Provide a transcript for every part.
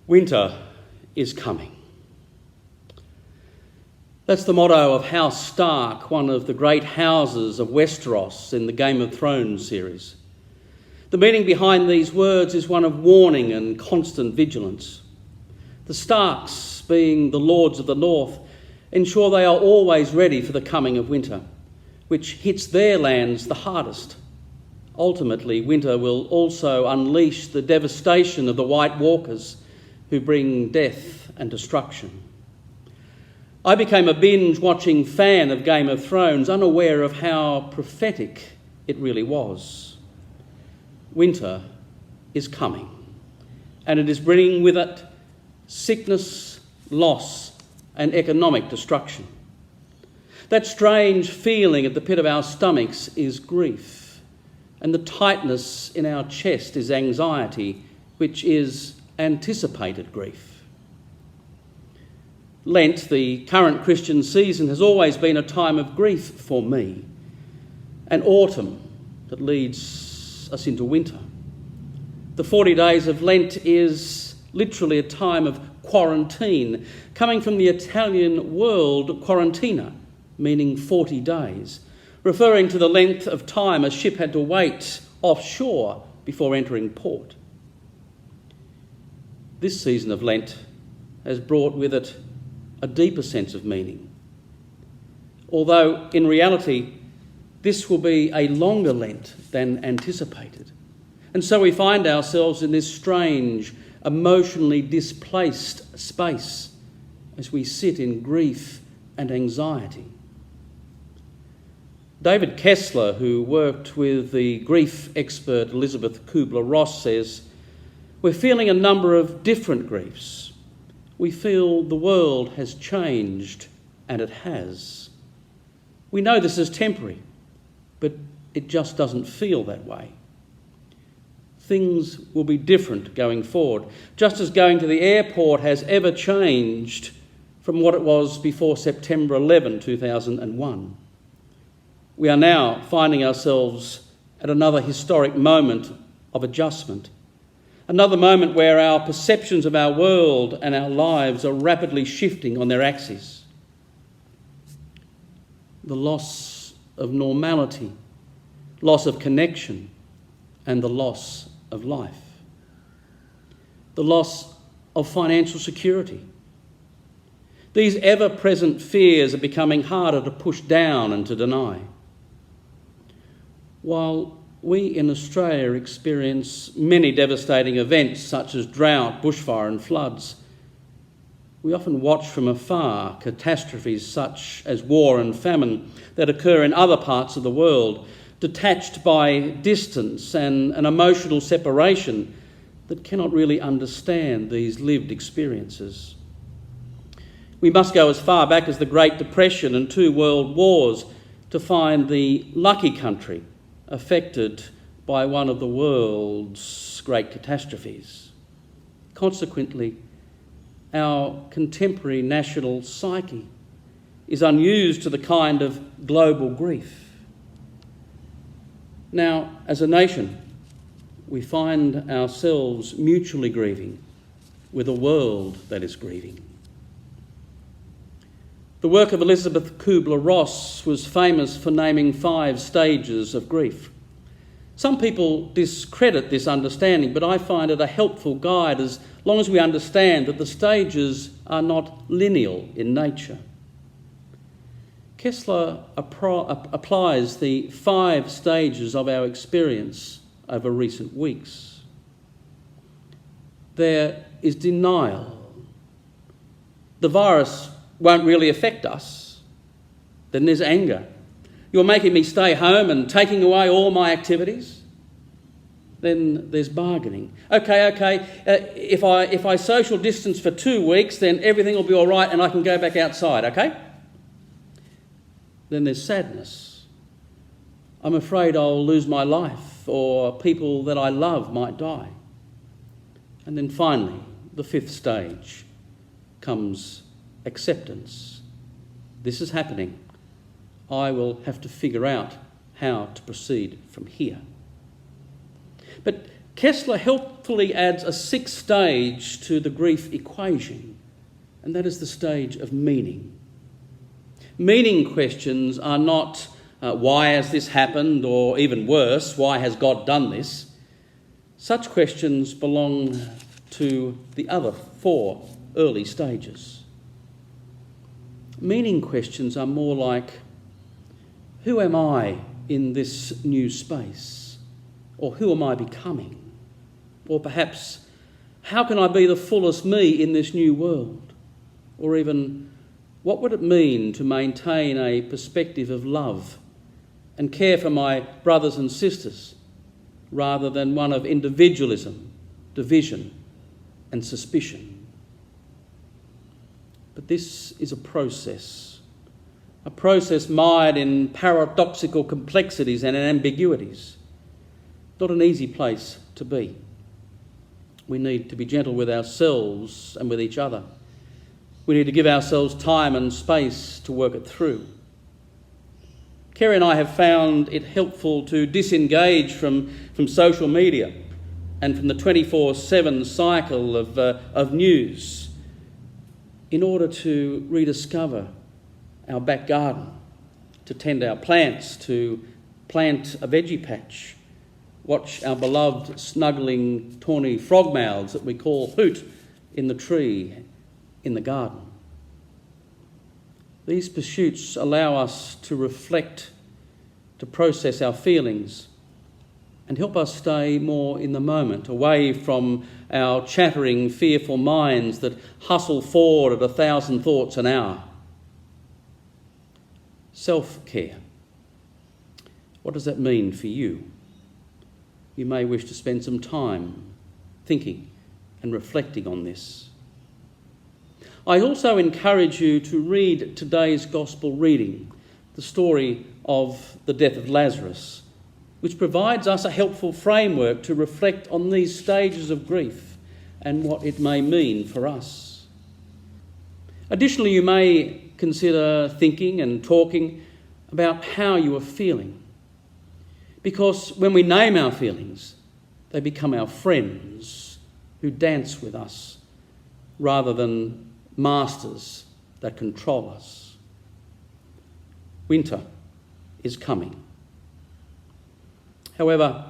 Winter is coming. That's the motto of House Stark, one of the great houses of Westeros in the Game of Thrones series. The meaning behind these words is one of warning and constant vigilance. The Starks, being the lords of the north, ensure they are always ready for the coming of winter, which hits their lands the hardest. Ultimately, winter will also unleash the devastation of the White Walkers, who bring death and destruction. I became a binge-watching fan of Game of Thrones, unaware of how prophetic it really was. Winter is coming, and it is bringing with it sickness, loss, and economic destruction. That strange feeling at the pit of our stomachs is grief, and the tightness in our chest is anxiety, which is anticipated grief. Lent, the current Christian season, has always been a time of grief for me, and autumn that leads us into winter. The 40 days of Lent is literally a time of quarantine, coming from the Italian word quarantina, meaning 40 days, referring to the length of time a ship had to wait offshore before entering port. This season of Lent has brought with it a deeper sense of meaning. Although in reality, this will be a longer Lent than anticipated. And so we find ourselves in this strange, emotionally displaced space as we sit in grief and anxiety. David Kessler, who worked with the grief expert Elisabeth Kubler-Ross, says, "We're feeling a number of different griefs. We feel the world has changed, and it has. We know this is temporary, but it just doesn't feel that way. Things will be different going forward, just as going to the airport has ever changed from what it was before September 11, 2001. We are now finding ourselves at another historic moment of adjustment, another moment where our perceptions of our world and our lives are rapidly shifting on their axes. The loss of normality, loss of connection, and the loss of life. The loss of financial security. These ever-present fears are becoming harder to push down and to deny. While we in Australia experience many devastating events such as drought, bushfire and floods, we often watch from afar catastrophes such as war and famine that occur in other parts of the world, detached by distance and an emotional separation that cannot really understand these lived experiences. We must go as far back as the Great Depression and 2 world wars to find the lucky country affected by one of the world's great catastrophes. Consequently, our contemporary national psyche is unused to the kind of global grief. Now, as a nation, we find ourselves mutually grieving with a world that is grieving. The work of Elisabeth Kubler-Ross was famous for naming 5 stages of grief. Some people discredit this understanding, but I find it a helpful guide as long as we understand that the stages are not linear in nature. Kessler applies the 5 stages of our experience over recent weeks. There is denial. The virus won't really affect us. Then there's anger. You're making me stay home and taking away all my activities. Then there's bargaining. Okay, if I social distance for 2 weeks, then everything will be all right and I can go back outside, okay? Then there's sadness. I'm afraid I'll lose my life, or people that I love might die. And then finally, the 5th stage comes acceptance. This is happening. I will have to figure out how to proceed from here. But Kessler helpfully adds a sixth stage to the grief equation, and that is the stage of meaning. Meaning questions are not why has this happened, or even worse, why has God done this? Such questions belong to the other four early stages. Meaning questions are more like, who am I in this new space? Or who am I becoming? Or perhaps, how can I be the fullest me in this new world? Or even, what would it mean to maintain a perspective of love and care for my brothers and sisters rather than one of individualism, division and suspicion? But this is a process mired in paradoxical complexities and ambiguities. Not an easy place to be. We need to be gentle with ourselves and with each other. We need to give ourselves time and space to work it through. Kerry and I have found it helpful to disengage from social media and from the 24/7 cycle of news in order to rediscover our back garden, to tend our plants, to plant a veggie patch, watch our beloved snuggling tawny frogmouths that we call hoot in the tree in the garden. These pursuits allow us to reflect, to process our feelings, and help us stay more in the moment, away from our chattering, fearful minds that hustle forward at 1,000 thoughts an hour. Self-care. What does that mean for you? You may wish to spend some time thinking and reflecting on this. I also encourage you to read today's Gospel reading, the story of the death of Lazarus, which provides us a helpful framework to reflect on these stages of grief and what it may mean for us. Additionally, you may consider thinking and talking about how you are feeling. Because when we name our feelings, they become our friends who dance with us rather than masters that control us. Winter is coming. However,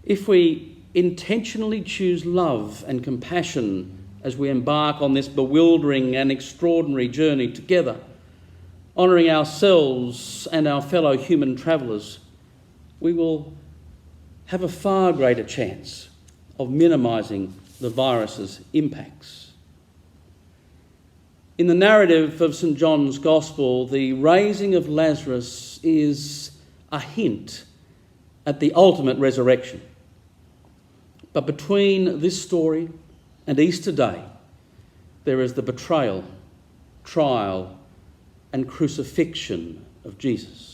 if we intentionally choose love and compassion as we embark on this bewildering and extraordinary journey together, honouring ourselves and our fellow human travellers, we will have a far greater chance of minimising the virus's impacts. In the narrative of St. John's Gospel, the raising of Lazarus is a hint at the ultimate resurrection. But between this story and Easter Day, there is the betrayal, trial, and crucifixion of Jesus.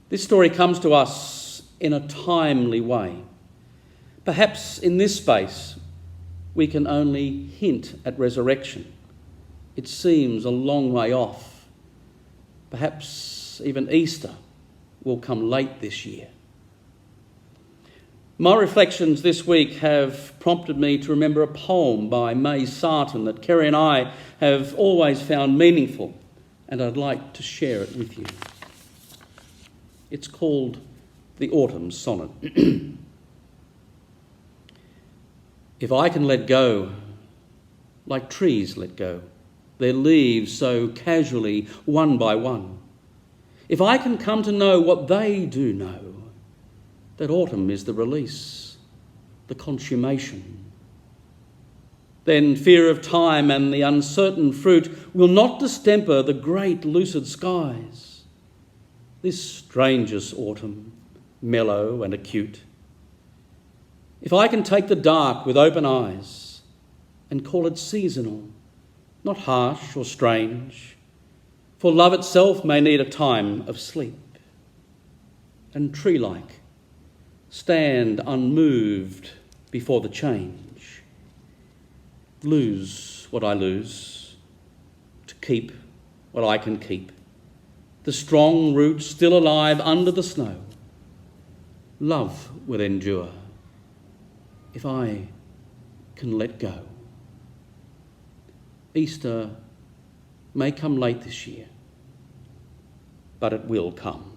This story comes to us in a timely way. Perhaps in this space we can only hint at resurrection. It seems a long way off. Perhaps even Easter will come late this year. My reflections this week have prompted me to remember a poem by May Sarton that Kerry and I have always found meaningful, and I'd like to share it with you. It's called The Autumn Sonnet. If I can let go, like trees let go, their leaves so casually, one by one. If I can come to know what they do know, that autumn is the release, the consummation. Then fear of time and the uncertain fruit will not distemper the great lucid skies. This strangest autumn, mellow and acute. If I can take the dark with open eyes and call it seasonal, not harsh or strange, for love itself may need a time of sleep. And tree-like, stand unmoved before the change. Lose what I lose, to keep what I can keep. The strong roots still alive under the snow. love will endure if I can let go. Easter may come late this year, but it will come.